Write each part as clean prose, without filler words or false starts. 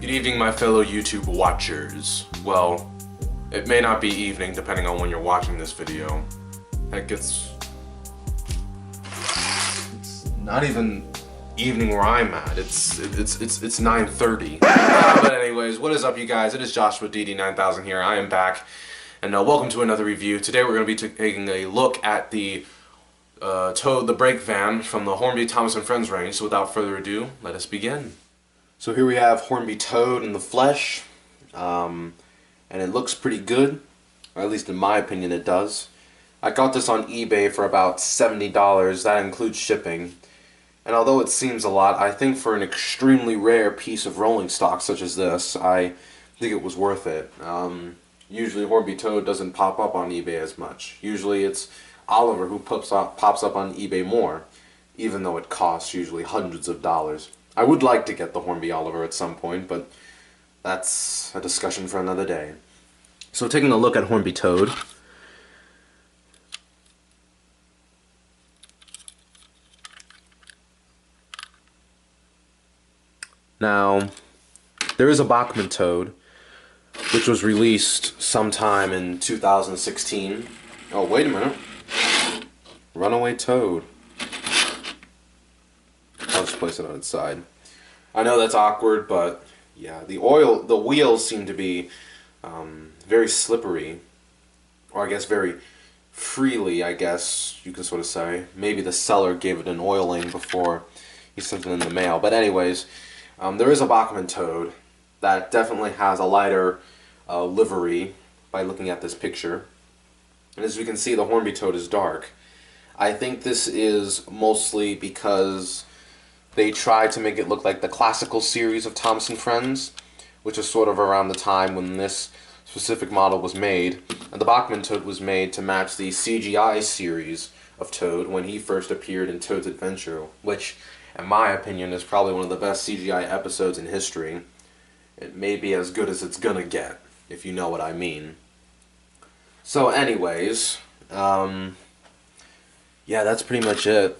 Good evening, my fellow YouTube watchers. Well, it may not be evening depending on when you're watching this video. Heck, it's not even evening where I'm at. It's 9:30. But anyways, what is up, you guys? It is Joshua DD9000 here. I am back, and welcome to another review. Today we're going to be taking a look at the Toad the Brake Van from the Hornby Thomas & Friends range. So without further ado, let us begin. So here we have Hornby Toad in the flesh, and it looks pretty good, or at least in my opinion it does. I got this on eBay for about $70, that includes shipping. And although it seems a lot, I think for an extremely rare piece of rolling stock such as this, I think it was worth it. Usually Hornby Toad doesn't pop up on eBay as much. Usually it's Oliver who pops up on eBay more, even though it costs usually hundreds of dollars. I would like to get the Hornby Oliver at some point, but that's a discussion for another day. So taking a look at Hornby Toad. Now, there is a Bachman Toad, which was released sometime in 2016. Oh, wait a minute. Runaway Toad. I'll just place it on its side. I know that's awkward, but yeah, the wheels seem to be very slippery, or I guess very freely, I guess you could sort of say. Maybe the seller gave it an oiling before he sent it in the mail. But anyways, there is a Bachman Toad that definitely has a lighter livery by looking at this picture. And as you can see, the Hornby Toad is dark. I think this is mostly because they tried to make it look like the classical series of Thomas & Friends, which is sort of around the time when this specific model was made. And the Bachman Toad was made to match the CGI series of Toad when he first appeared in Toad's Adventure, which, in my opinion, is probably one of the best CGI episodes in history. It may be as good as it's gonna get, if you know what I mean. So anyways, yeah, that's pretty much it.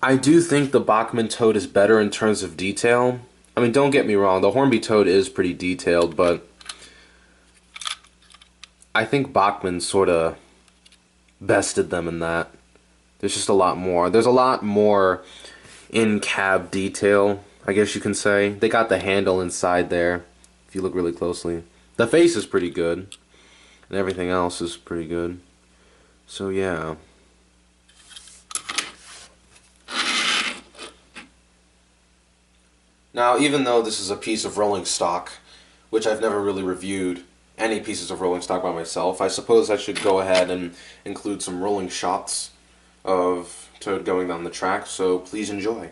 I do think the Bachman Toad is better in terms of detail. I mean, don't get me wrong, the Hornby Toad is pretty detailed, but I think Bachman sort of bested them in that. There's just a lot more. There's a lot more in-cab detail, I guess you can say. They got the handle inside there, if you look really closely. The face is pretty good, and everything else is pretty good. So yeah. Now, even though this is a piece of rolling stock, which I've never really reviewed any pieces of rolling stock by myself, I suppose I should go ahead and include some rolling shots of Toad going down the track, so please enjoy.